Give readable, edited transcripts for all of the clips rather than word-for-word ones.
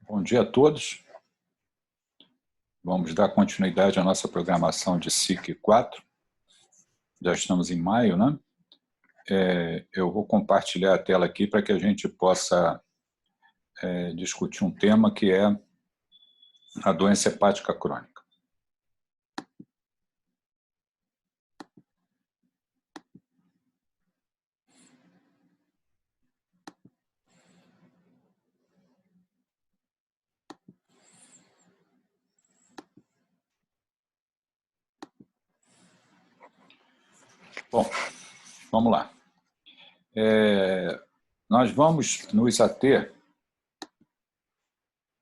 Bom dia a todos. Vamos dar continuidade à nossa programação de SIC 4. Já estamos em maio, né? Eu vou compartilhar a tela aqui para que a gente possa discutir um tema que é a doença hepática crônica. Bom, vamos lá. Nós vamos nos ater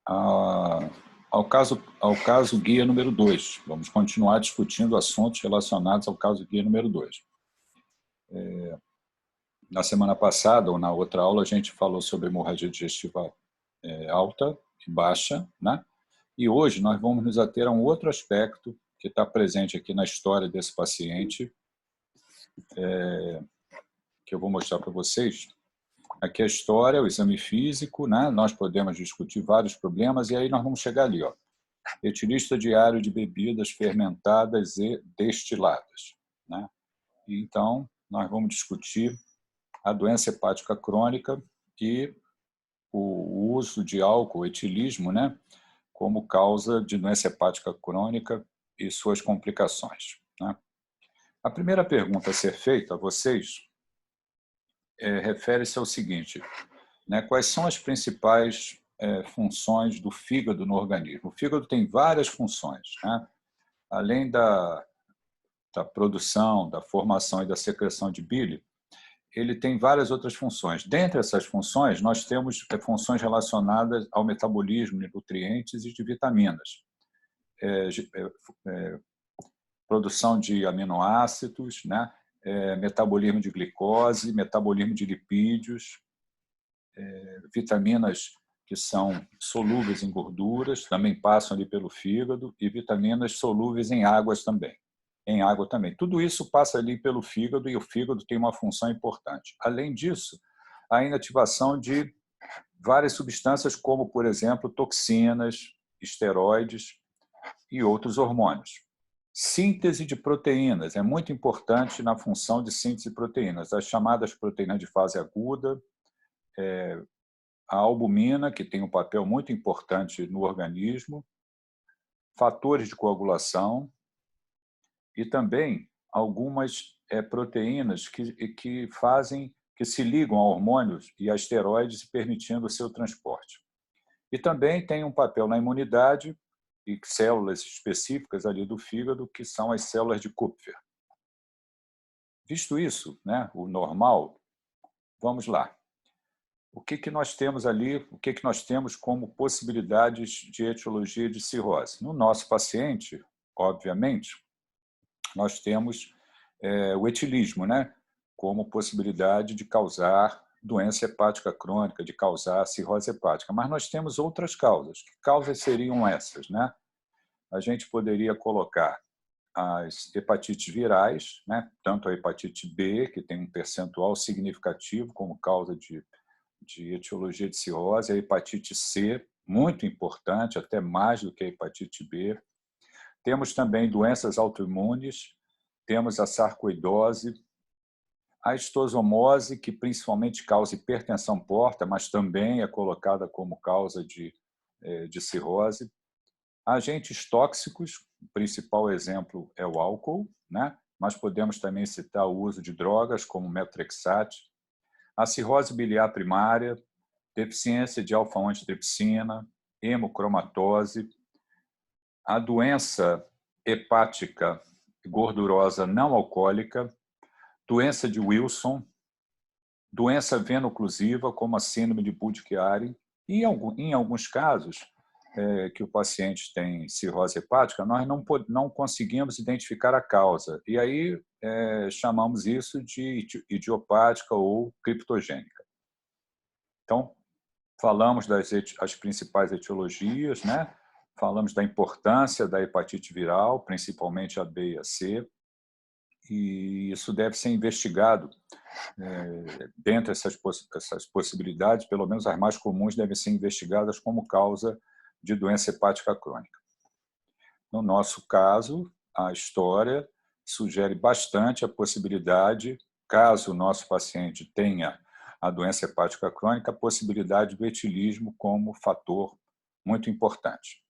ao caso guia número 2. Vamos continuar discutindo assuntos relacionados ao caso guia número 2. Na semana passada, ou na outra aula, a gente falou sobre hemorragia digestiva alta e baixa, né? E hoje nós vamos nos ater a um outro aspecto que está presente aqui na história desse paciente, que eu vou mostrar para vocês. Aqui a história, o exame físico, né? Nós podemos discutir vários problemas e aí nós vamos chegar ali, ó. Etilista diário de bebidas fermentadas e destiladas, né? E então, nós vamos discutir a doença hepática crônica e o uso de álcool, etilismo, né, como causa de doença hepática crônica e suas complicações, né? A primeira pergunta a ser feita a vocês refere-se ao seguinte, né, quais são as principais funções do fígado no organismo? O fígado tem várias funções, né? Além da produção, da formação e da secreção de bile, ele tem várias outras funções. Dentre essas funções, nós temos funções relacionadas ao metabolismo de nutrientes e de vitaminas. Produção de aminoácidos, né? Metabolismo de glicose, metabolismo de lipídios, vitaminas que são solúveis em gorduras, também passam ali pelo fígado, e vitaminas solúveis em água também. Tudo isso passa ali pelo fígado e o fígado tem uma função importante. Além disso, a inativação de várias substâncias como, por exemplo, toxinas, esteroides e outros hormônios. Síntese de proteínas é muito importante na função de síntese de proteínas. As chamadas proteínas de fase aguda, a albumina, que tem um papel muito importante no organismo, fatores de coagulação e também algumas proteínas que se ligam a hormônios e a esteroides, permitindo o seu transporte. E também tem um papel na imunidade e células específicas ali do fígado, que são as células de Kupffer. Visto isso, né, o normal, vamos lá. O que nós temos ali, o que nós temos como possibilidades de etiologia de cirrose? No nosso paciente, obviamente, nós temos o etilismo, né, como possibilidade de causar doença hepática crônica, de causar cirrose hepática. Mas nós temos outras causas. Que causas seriam essas, né? A gente poderia colocar as hepatites virais, né, tanto a hepatite B, que tem um percentual significativo como causa de etiologia de cirrose, a hepatite C, muito importante, até mais do que a hepatite B. Temos também doenças autoimunes, temos a sarcoidose, a histosomose, que principalmente causa hipertensão porta, mas também é colocada como causa de cirrose. Agentes tóxicos, o principal exemplo é o álcool, né? Mas podemos também citar o uso de drogas como metrexate, a cirrose biliar primária, deficiência de alfa-1-antitripsina, hemocromatose, a doença hepática gordurosa não alcoólica, doença de Wilson, doença veno-oclusiva, como a síndrome de Budd-Chiari, e em alguns casos que o paciente tem cirrose hepática, nós não conseguimos identificar a causa, e aí chamamos isso de idiopática ou criptogênica. Então, falamos as principais etiologias, né? Falamos da importância da hepatite viral, principalmente a B e a C. e isso deve ser investigado. Dentre essas possibilidades, pelo menos as mais comuns devem ser investigadas como causa de doença hepática crônica. No nosso caso, a história sugere bastante a possibilidade, caso o nosso paciente tenha a doença hepática crônica, a possibilidade do etilismo como fator muito importante.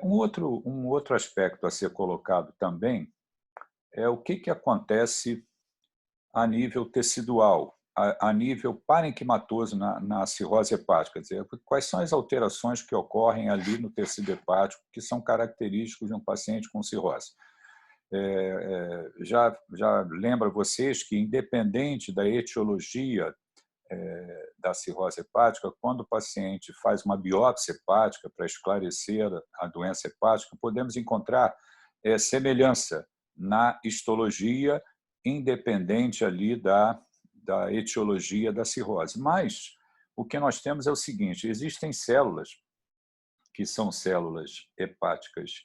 Um outro aspecto a ser colocado também é o que acontece a nível tecidual, a nível parenquimatoso na cirrose hepática, quer dizer, quais são as alterações que ocorrem ali no tecido hepático que são característicos de um paciente com cirrose. Já lembro a vocês que, independente da etiologia da cirrose hepática, quando o paciente faz uma biópsia hepática para esclarecer a doença hepática, podemos encontrar semelhança na histologia, independente ali da etiologia da cirrose. Mas o que nós temos é o seguinte: existem células que são células hepáticas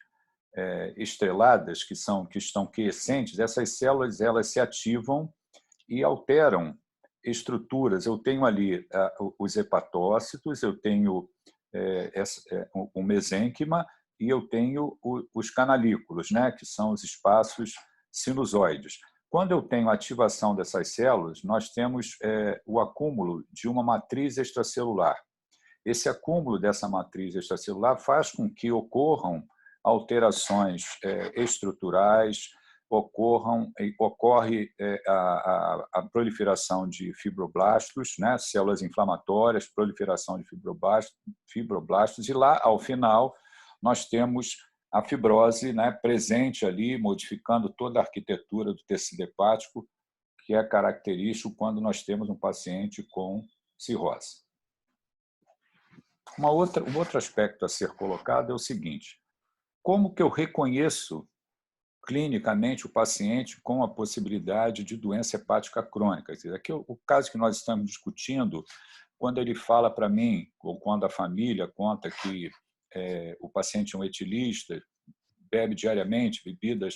estreladas, que estão quiescentes. Essas células elas se ativam e alteram estruturas. Eu tenho ali os hepatócitos, eu tenho o mesênquima e eu tenho os canalículos, né, que são os espaços sinusoides. Quando eu tenho a ativação dessas células, nós temos o acúmulo de uma matriz extracelular. Esse acúmulo dessa matriz extracelular faz com que ocorram alterações estruturais, ocorre a proliferação de fibroblastos, né, células inflamatórias, proliferação de fibroblastos, e lá, ao final, nós temos a fibrose, né, presente ali, modificando toda a arquitetura do tecido hepático, que é característico quando nós temos um paciente com cirrose. Um outro aspecto a ser colocado é o seguinte: como que eu reconheço clinicamente o paciente com a possibilidade de doença hepática crônica? Aqui o caso que nós estamos discutindo, quando ele fala para mim, ou quando a família conta que o paciente é um etilista, bebe diariamente bebidas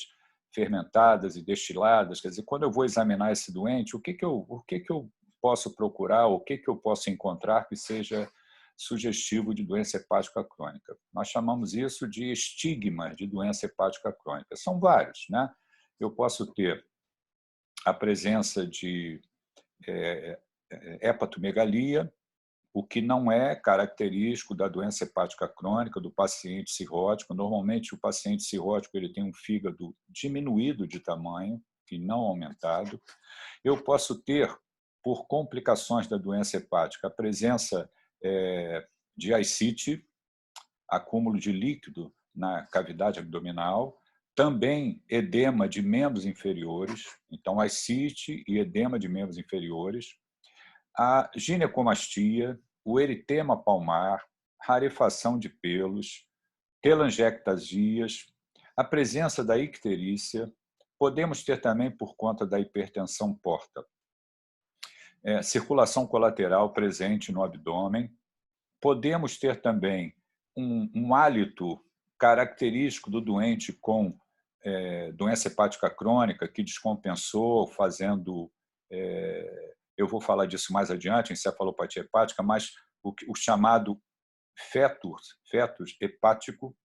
fermentadas e destiladas, quer dizer, quando eu vou examinar esse doente, o que eu posso procurar, o que eu posso encontrar que seja sugestivo de doença hepática crônica? Nós chamamos isso de estigmas de doença hepática crônica. São vários, né? Eu posso ter a presença de hepatomegalia, o que não é característico da doença hepática crônica do paciente cirrótico. Normalmente, o paciente cirrótico ele tem um fígado diminuído de tamanho e não aumentado. Eu posso ter, por complicações da doença hepática, a presença de ascite, acúmulo de líquido na cavidade abdominal, também edema de membros inferiores, então ascite e edema de membros inferiores, a ginecomastia, o eritema palmar, rarefação de pelos, telangiectasias, a presença da icterícia. Podemos ter também, por conta da hipertensão porta, circulação colateral presente no abdômen. Podemos ter também um hálito característico do doente com doença hepática crônica que descompensou, fazendo... eu vou falar disso mais adiante, encefalopatia hepática, mas o chamado fetus hepático,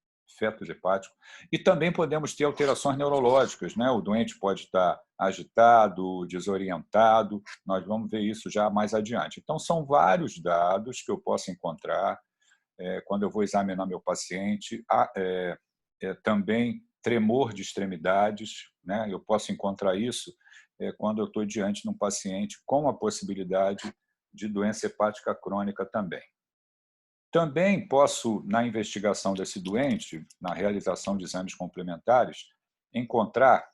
e também podemos ter alterações neurológicas, né? O doente pode estar agitado, desorientado, nós vamos ver isso já mais adiante. Então, são vários dados que eu posso encontrar quando eu vou examinar meu paciente. Também tremor de extremidades, né? Eu posso encontrar isso quando eu estou diante de um paciente com a possibilidade de doença hepática crônica também. Também posso, na investigação desse doente, na realização de exames complementares, encontrar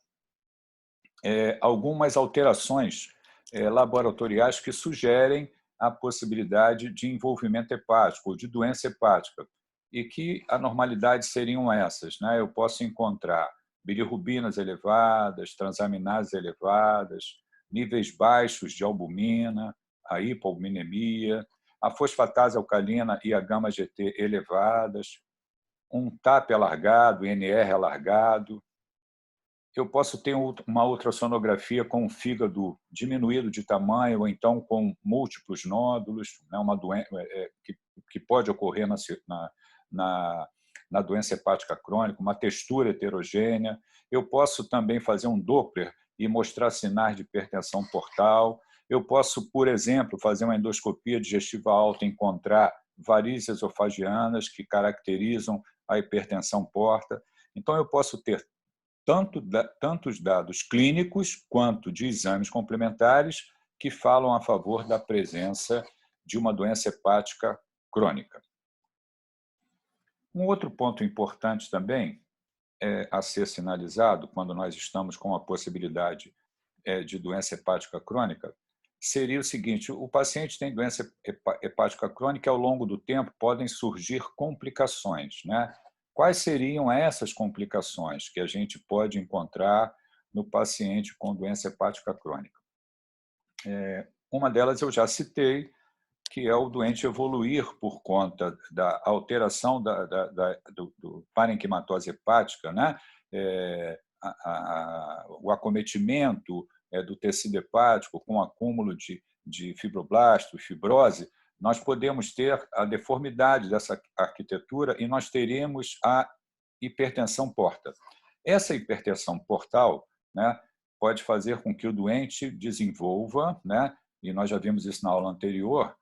algumas alterações laboratoriais que sugerem a possibilidade de envolvimento hepático ou de doença hepática, e que anormalidades seriam essas, né? Eu posso encontrar bilirrubinas elevadas, transaminases elevadas, níveis baixos de albumina, a hipoalbuminemia, a fosfatase alcalina e a gama-GT elevadas, um TAP alargado, NR alargado, eu posso ter uma ultrassonografia com o fígado diminuído de tamanho ou então com múltiplos nódulos, né, uma doença que pode ocorrer na, na doença hepática crônica, uma textura heterogênea. Eu posso também fazer um Doppler e mostrar sinais de hipertensão portal. Eu posso, por exemplo, fazer uma endoscopia digestiva alta e encontrar varizes esofagianas que caracterizam a hipertensão porta. Então, eu posso ter tantos dados clínicos quanto de exames complementares que falam a favor da presença de uma doença hepática crônica. Um outro ponto importante também a ser sinalizado quando nós estamos com a possibilidade de doença hepática crônica seria o seguinte: o paciente tem doença hepática crônica e ao longo do tempo podem surgir complicações, né? Quais seriam essas complicações que a gente pode encontrar no paciente com doença hepática crônica? Uma delas eu já citei, que é o doente evoluir por conta da alteração do parenquimatose hepática, né? O acometimento do tecido hepático com acúmulo de fibroblasto, fibrose, nós podemos ter a deformidade dessa arquitetura e nós teremos a hipertensão porta. Essa hipertensão portal, né, pode fazer com que o doente desenvolva, né, e nós já vimos isso na aula anterior,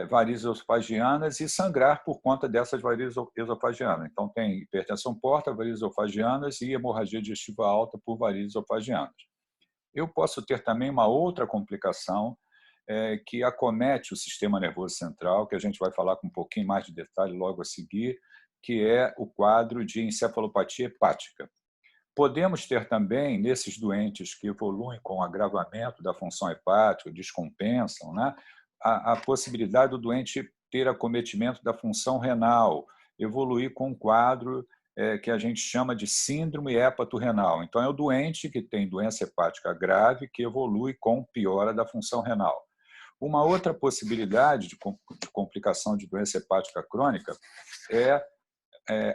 varizes esofagianas e sangrar por conta dessas varizes esofagianas. Então, tem hipertensão porta, varizes esofagianas e hemorragia digestiva alta por varizes esofagianas. Eu posso ter também uma outra complicação que acomete o sistema nervoso central, que a gente vai falar com um pouquinho mais de detalhe logo a seguir, que é o quadro de encefalopatia hepática. Podemos ter também, nesses doentes que evoluem com agravamento da função hepática, descompensam, né, a possibilidade do doente ter acometimento da função renal, evoluir com um quadro que a gente chama de síndrome hepatorrenal. Então, é o doente que tem doença hepática grave que evolui com piora da função renal. Uma outra possibilidade de complicação de doença hepática crônica é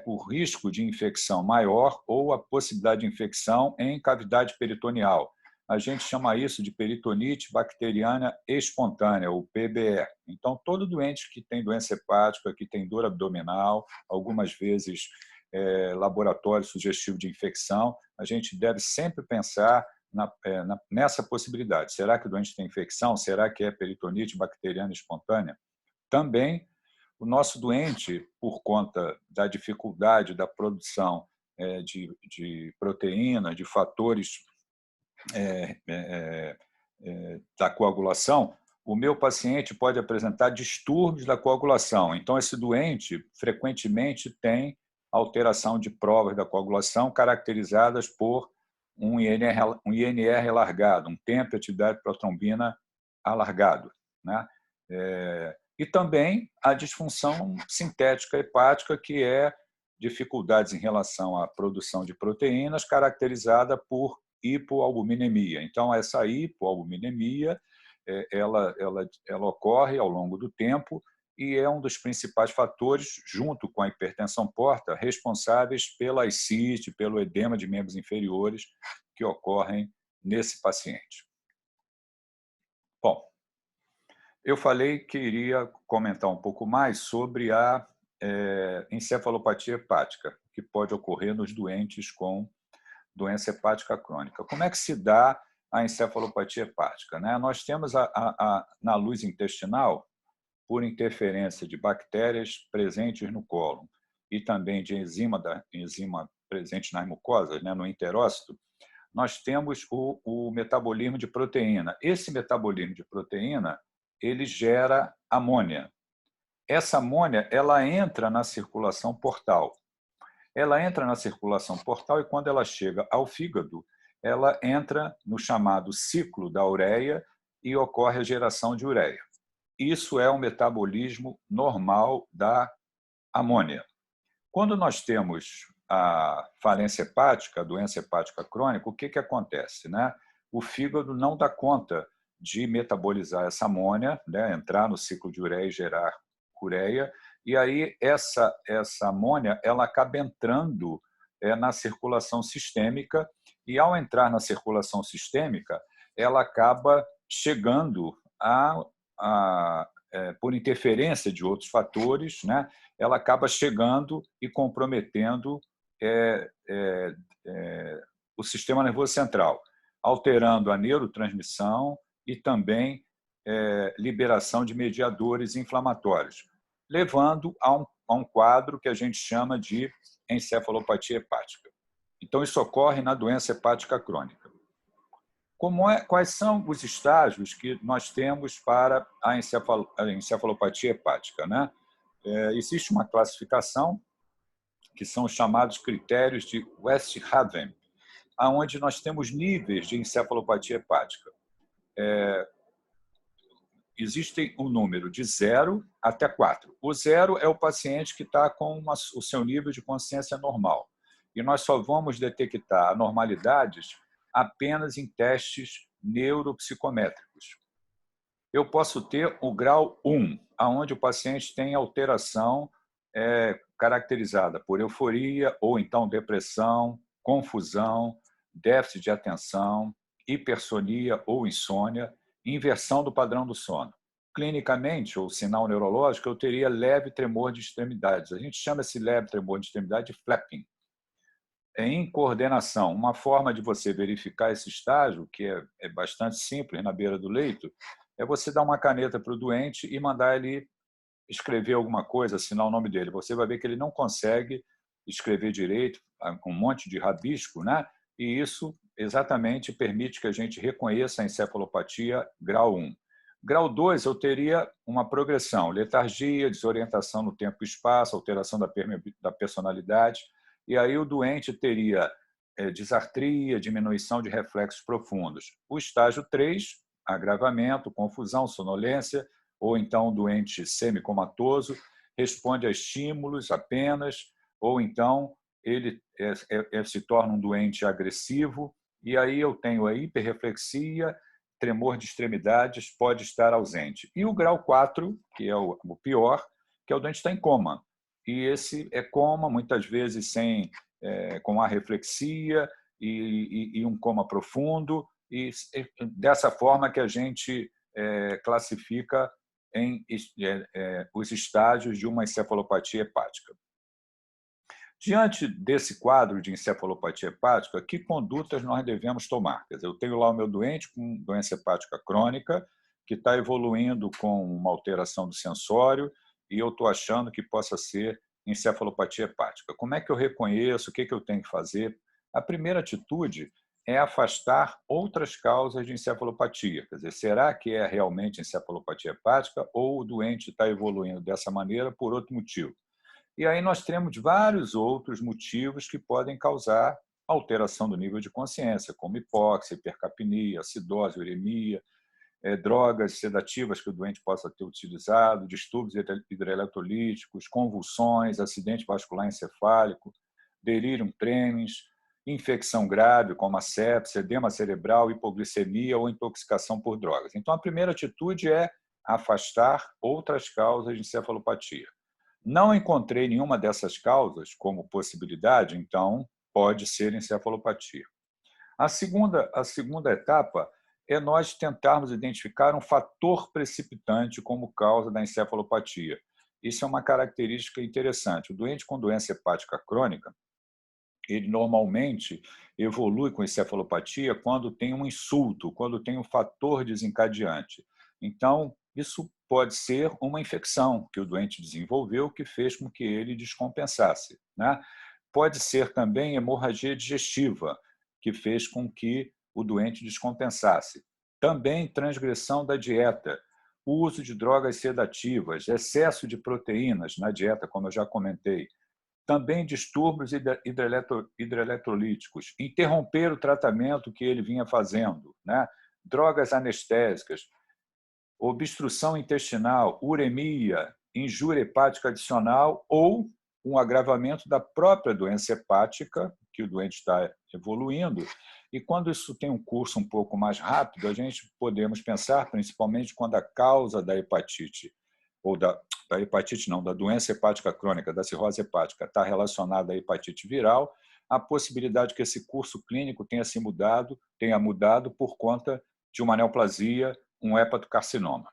o risco de infecção maior ou a possibilidade de infecção em cavidade peritoneal. A gente chama isso de peritonite bacteriana espontânea, ou PBE. Então, todo doente que tem doença hepática, que tem dor abdominal, algumas vezes laboratório sugestivo de infecção, a gente deve sempre pensar nessa possibilidade. Será que o doente tem infecção? Será que é peritonite bacteriana espontânea? Também, o nosso doente, por conta da dificuldade da produção de proteína, de fatores da coagulação, o meu paciente pode apresentar distúrbios da coagulação. Então, esse doente frequentemente tem alteração de provas da coagulação caracterizadas por um INR alargado, um tempo de atividade protrombina alargado, né? E também a disfunção sintética hepática, que é dificuldades em relação à produção de proteínas, caracterizada por hipoalbuminemia. Então, essa hipoalbuminemia ela ocorre ao longo do tempo e é um dos principais fatores, junto com a hipertensão porta, responsáveis pela ascite, pelo edema de membros inferiores que ocorrem nesse paciente. Bom, eu falei que iria comentar um pouco mais sobre a encefalopatia hepática, que pode ocorrer nos doentes com doença hepática crônica. Como é que se dá a encefalopatia hepática, né? Nós temos na luz intestinal, por interferência de bactérias presentes no cólon e também de enzima presente nas mucosas, né, no enterócito, nós temos o metabolismo de proteína. Esse metabolismo de proteína ele gera amônia. Essa amônia ela entra na circulação portal. Ela entra na circulação portal e, quando ela chega ao fígado, ela entra no chamado ciclo da ureia e ocorre a geração de ureia. Isso é um metabolismo normal da amônia. Quando nós temos a falência hepática, a doença hepática crônica, o que acontece, né? O fígado não dá conta de metabolizar essa amônia, né? Entrar no ciclo de ureia e gerar ureia, e aí essa amônia ela acaba entrando na circulação sistêmica, e, ao entrar na circulação sistêmica, ela acaba chegando por interferência de outros fatores, né? Ela acaba chegando e comprometendo o sistema nervoso central, alterando a neurotransmissão e também liberação de mediadores inflamatórios, levando a um quadro que a gente chama de encefalopatia hepática. Então, isso ocorre na doença hepática crônica. Quais são os estágios que nós temos para a encefalopatia hepática, né? Existe uma classificação que são os chamados critérios de Westhaven, onde nós temos níveis de encefalopatia hepática. Existe um número de 0 até 4. O 0 é o paciente que está com o seu nível de consciência normal. E nós só vamos detectar anormalidades apenas em testes neuropsicométricos. Eu posso ter o grau 1, onde o paciente tem alteração caracterizada por euforia ou então depressão, confusão, déficit de atenção, hipersonia ou insônia, inversão do padrão do sono. Clinicamente, ou sinal neurológico, eu teria leve tremor de extremidades. A gente chama esse leve tremor de extremidade de flapping. Em coordenação, uma forma de você verificar esse estágio, que é bastante simples na beira do leito, é você dar uma caneta para o doente e mandar ele escrever alguma coisa, assinar o nome dele. Você vai ver que ele não consegue escrever direito, um monte de rabisco, né? E isso exatamente permite que a gente reconheça a encefalopatia grau 1. Grau 2, eu teria uma progressão, letargia, desorientação no tempo e espaço, alteração da personalidade, e aí o doente teria disartria, diminuição de reflexos profundos. O estágio 3, agravamento, confusão, sonolência, ou então doente semicomatoso, responde a estímulos apenas, ou então ele se torna um doente agressivo, e aí eu tenho a hiperreflexia, tremor de extremidades pode estar ausente. E o grau 4, que é o pior, que é o doente está em coma. E esse é coma, muitas vezes com arreflexia e um coma profundo, e dessa forma que a gente classifica os estágios de uma encefalopatia hepática. Diante desse quadro de encefalopatia hepática, que condutas nós devemos tomar? Quer dizer, eu tenho lá o meu doente com doença hepática crônica, que está evoluindo com uma alteração do sensório, e eu estou achando que possa ser encefalopatia hepática. Como é que eu reconheço? O que eu tenho que fazer? A primeira atitude é afastar outras causas de encefalopatia. Quer dizer, será que é realmente encefalopatia hepática ou o doente está evoluindo dessa maneira por outro motivo? E aí nós temos vários outros motivos que podem causar alteração do nível de consciência, como hipóxia, hipercapnia, acidose, uremia, drogas sedativas que o doente possa ter utilizado, distúrbios hidroeletrolíticos, convulsões, acidente vascular encefálico, delírio tremens, infecção grave, como a sepsia, edema cerebral, hipoglicemia ou intoxicação por drogas. Então, a primeira atitude é afastar outras causas de encefalopatia. Não encontrei nenhuma dessas causas como possibilidade, então pode ser encefalopatia. A segunda etapa é nós tentarmos identificar um fator precipitante como causa da encefalopatia. Isso é uma característica interessante. O doente com doença hepática crônica, ele normalmente evolui com encefalopatia quando tem um insulto, quando tem um fator desencadeante. Então, isso pode ser uma infecção que o doente desenvolveu que fez com que ele descompensasse, né? Pode ser também hemorragia digestiva, que fez com que o doente descompensasse. Também transgressão da dieta, uso de drogas sedativas, excesso de proteínas na dieta, como eu já comentei. Também distúrbios hidroeletrolíticos, interromper o tratamento que ele vinha fazendo, né? Drogas anestésicas, obstrução intestinal, uremia, injúria hepática adicional ou um agravamento da própria doença hepática, que o doente está evoluindo. E quando isso tem um curso um pouco mais rápido, a gente podemos pensar, principalmente quando a causa da hepatite, ou da hepatite não, da doença hepática crônica, da cirrose hepática, está relacionada à hepatite viral, a possibilidade que esse curso clínico tenha mudado por conta de uma neoplasia, um hepatocarcinoma.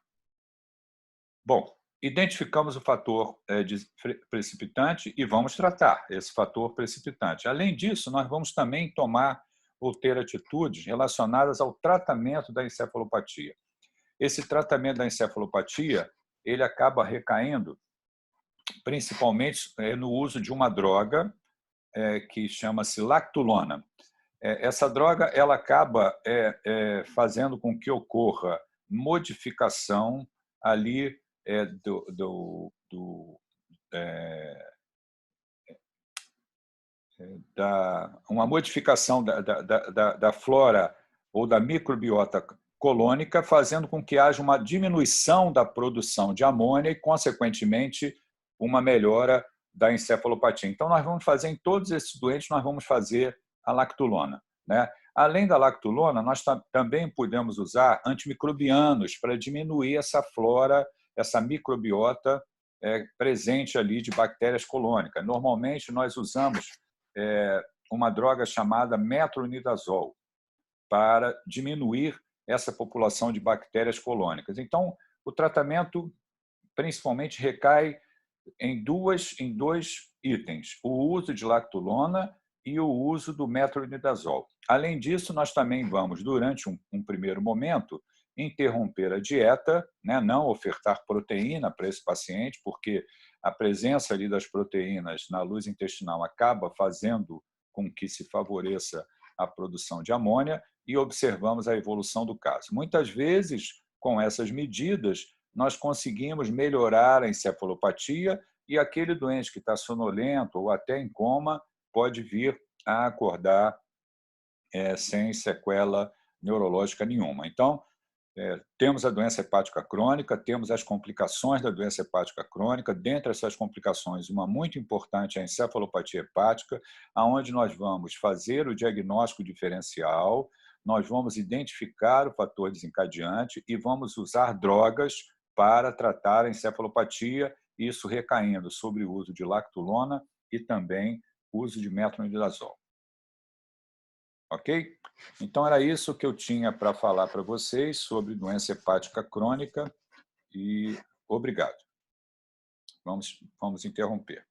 Bom, identificamos o fator precipitante e vamos tratar esse fator precipitante. Além disso, nós vamos também tomar ou ter atitudes relacionadas ao tratamento da encefalopatia. Esse tratamento da encefalopatia, ele acaba recaindo principalmente no uso de uma droga que chama-se lactulona. Essa droga ela acaba fazendo com que ocorra modificação ali uma modificação da flora ou da microbiota colônica, fazendo com que haja uma diminuição da produção de amônia e, consequentemente, uma melhora da encefalopatia. Então, nós vamos fazer, em todos esses doentes, nós vamos fazer a lactulona, né? Além da lactulona, nós também podemos usar antimicrobianos para diminuir essa flora, essa microbiota presente ali de bactérias colônicas. Normalmente, nós usamos uma droga chamada metronidazol para diminuir essa população de bactérias colônicas. Então, o tratamento principalmente recai em dois itens: o uso de lactulona e o uso do metronidazol. Além disso, nós também vamos, durante um primeiro momento, interromper a dieta, né? Não ofertar proteína para esse paciente, porque a presença ali das proteínas na luz intestinal acaba fazendo com que se favoreça a produção de amônia, e observamos a evolução do caso. Muitas vezes, com essas medidas, nós conseguimos melhorar a encefalopatia e aquele doente que está sonolento ou até em coma pode vir a acordar sem sequela neurológica nenhuma. Então, temos a doença hepática crônica, temos as complicações da doença hepática crônica. Dentre essas complicações, uma muito importante é a encefalopatia hepática, onde nós vamos fazer o diagnóstico diferencial, nós vamos identificar o fator desencadeante e vamos usar drogas para tratar a encefalopatia, isso recaindo sobre o uso de lactulona e também o uso de metronidazol. Ok? Então, era isso que eu tinha para falar para vocês sobre doença hepática crônica e obrigado. Vamos interromper.